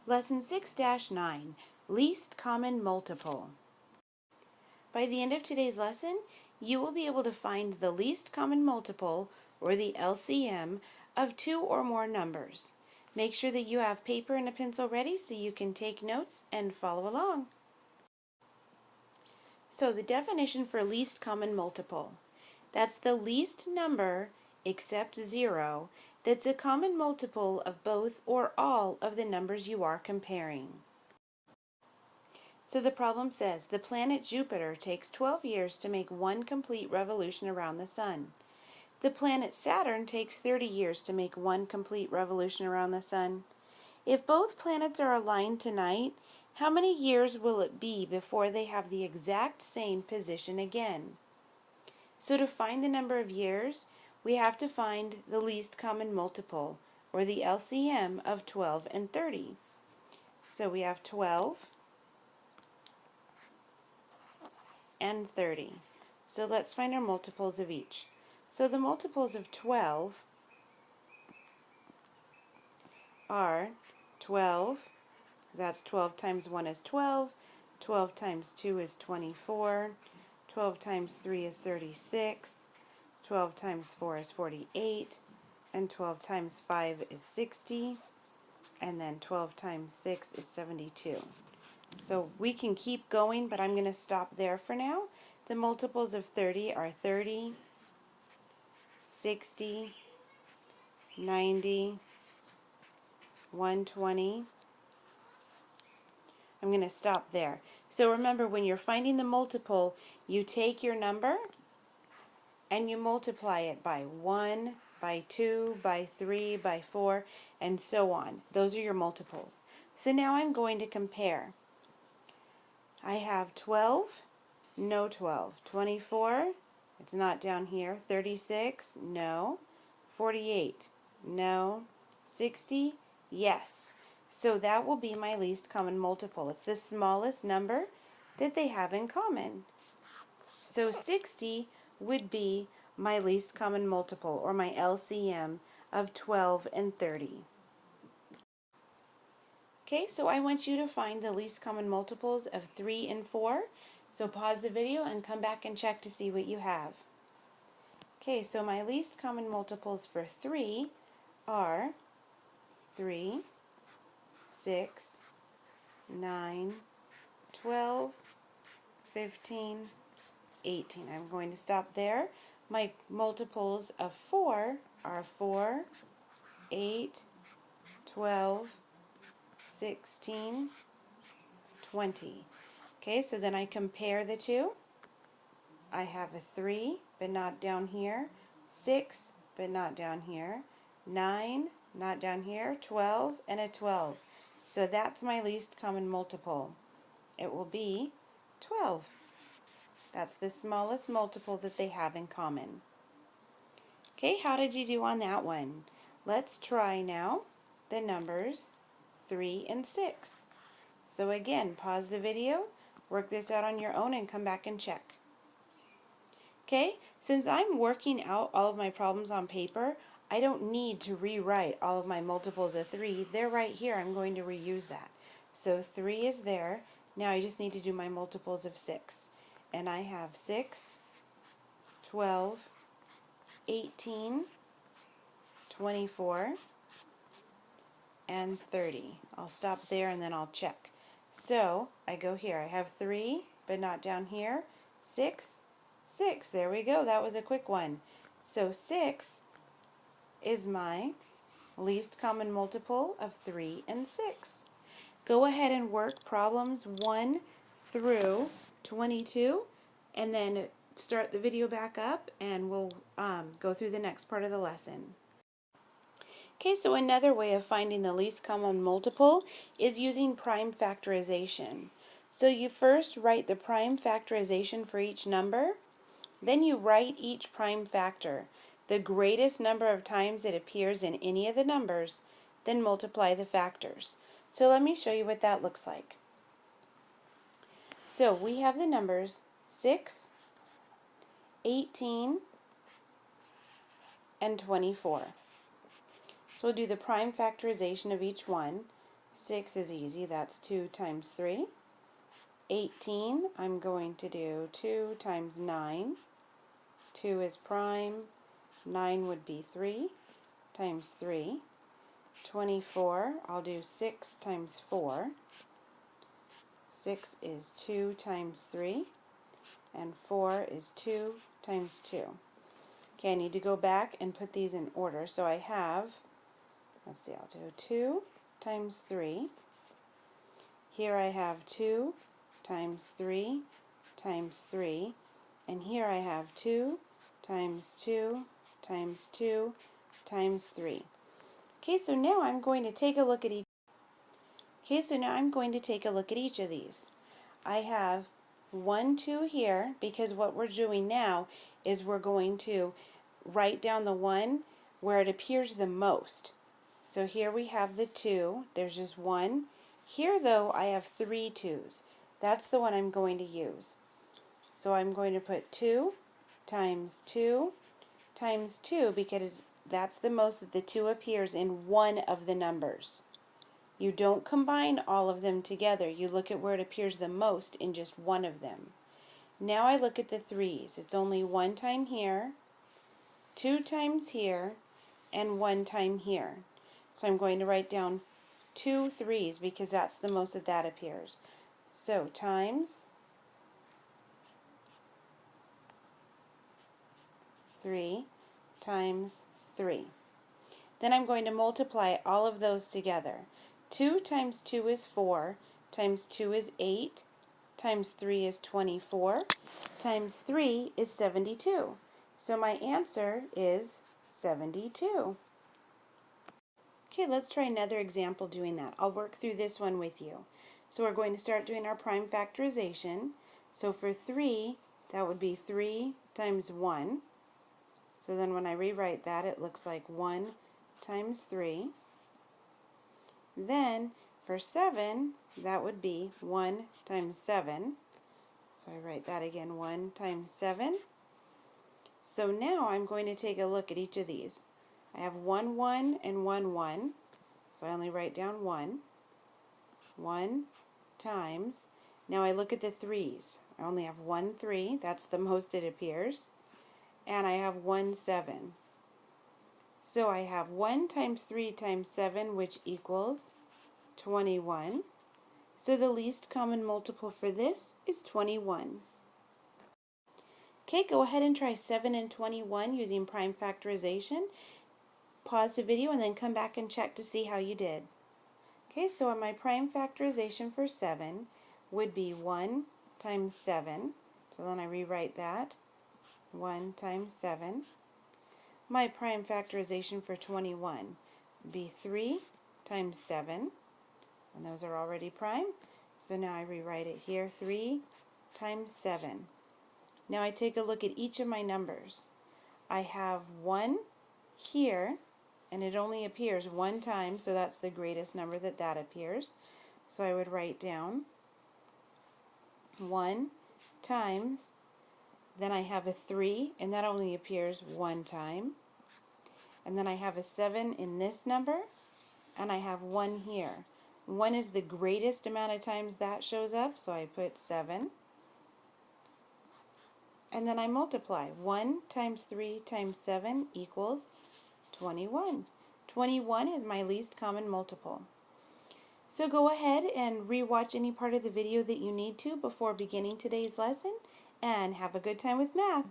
Lesson 6-9, Least Common Multiple. By the end of today's lesson, you will be able to find the least common multiple, or the LCM, of two or more numbers. Make sure that you have paper and a pencil ready so you can take notes and follow along. So the definition for least common multiple. That's the least number, except 0, that's a common multiple of both or all of the numbers you are comparing. So the problem says the planet Jupiter takes 12 years to make one complete revolution around the sun. The planet Saturn takes 30 years to make one complete revolution around the sun. If both planets are aligned tonight, how many years will it be before they have the exact same position again? So to find the number of years, we have to find the least common multiple, or the LCM, of 12 and 30. So we have 12 and 30. So let's find our multiples of each. So the multiples of 12 are 12, that's 12 times 1 is 12, 12 times 2 is 24, 12 times 3 is 36, 12 times 4 is 48, and 12 times 5 is 60, and then 12 times 6 is 72. So we can keep going, but I'm going to stop there for now. The multiples of 30 are 30, 60, 90, 120. I'm going to stop there. So remember, when you're finding the multiple, you take your number and you multiply it by 1, by 2, by 3, by 4, and so on. Those are your multiples. So now I'm going to compare. I have 12, no 12. 24, it's not down here. 36, no. 48, no. 60, yes. So that will be my least common multiple. It's the smallest number that they have in common. So 60 would be my least common multiple, or my LCM, of 12 and 30. Okay, so I want you to find the least common multiples of 3 and 4. So pause the video and come back and check to see what you have. Okay, so my least common multiples for 3 are 3, 6, 9, 12, 15, 18. I'm going to stop there. My multiples of 4 are 4, 8, 12, 16, 20. Okay, so then I compare the two. I have a 3, but not down here. 6, but not down here. 9, not down here. 12, and a 12. So that's my least common multiple. It will be 12. That's the smallest multiple that they have in common. Okay, how did you do on that one? Let's try now the numbers 3 and 6. So again, pause the video, work this out on your own, and come back and check. Okay, since I'm working out all of my problems on paper, I don't need to rewrite all of my multiples of 3. They're right here. I'm going to reuse that. So 3 is there. Now I just need to do my multiples of 6. And I have 6, 12, 18, 24, and 30. I'll stop there and then I'll check. So I go here. I have 3, but not down here. 6, 6. There we go. That was a quick one. So 6 is my least common multiple of 3 and 6. Go ahead and work problems 1 through 22, and then start the video back up, and we'll go through the next part of the lesson. Okay, so another way of finding the least common multiple is using prime factorization. So you first write the prime factorization for each number, then you write each prime factor, the greatest number of times it appears in any of the numbers, then multiply the factors. So let me show you what that looks like. So we have the numbers 6, 18, and 24. So we'll do the prime factorization of each one. 6 is easy, that's 2 times 3. 18, I'm going to do 2 times 9. 2 is prime, 9 would be 3 times 3. 24, I'll do 6 times 4. 6 is 2 times 3, and 4 is 2 times 2. Okay, I need to go back and put these in order. So I have, let's see, I'll do 2 times 3. Here I have 2 times 3 times 3. And here I have 2 times 2 times 2 times 3. Okay, so now I'm going to take a look at each. Okay, so now I'm going to take a look at each of these. I have 1, 2 here, because what we're doing now is we're going to write down the one where it appears the most. So here we have the 2, there's just 1. Here though I have 3 2's. That's the one I'm going to use. So I'm going to put 2 times 2 times 2 because that's the most that the 2 appears in one of the numbers. You don't combine all of them together. You look at where it appears the most in just one of them. Now I look at the 3's. It's only 1 time here, 2 times here, and 1 time here. So I'm going to write down 2 3's because that's the most that appears. So times 3 times 3. Then I'm going to multiply all of those together. 2 times 2 is 4, times 2 is 8, times 3 is 24, times 3 is 72. So my answer is 72. Okay, let's try another example doing that. I'll work through this one with you. So we're going to start doing our prime factorization. So for 3, that would be 3 times 1. So then when I rewrite that, it looks like 1 times 3. Then for 7, that would be 1 times 7. So I write that again, 1 times 7. So now I'm going to take a look at each of these. I have 1 1 and 1 1. So I only write down 1. 1 times. Now I look at the 3's. I only have 1 3. That's the most it appears. And I have 1 7. So I have 1 times 3 times 7, which equals 21. So the least common multiple for this is 21. Okay, go ahead and try 7 and 21 using prime factorization. Pause the video and then come back and check to see how you did. Okay, so my prime factorization for 7 would be 1 times 7. So then I rewrite that, 1 times 7. My prime factorization for 21 would be 3 times 7, and those are already prime. So now I rewrite it here, 3 times 7. Now I take a look at each of my numbers. I have 1 here, and it only appears 1 time, so that's the greatest number that appears. So I would write down 1 times, then I have a 3, and that only appears 1 time. And then I have a 7 in this number, and I have 1 here. 1 is the greatest amount of times that shows up, so I put 7. And then I multiply. 1 times 3 times 7 equals 21. 21 is my least common multiple. So go ahead and rewatch any part of the video that you need to before beginning today's lesson, and have a good time with math.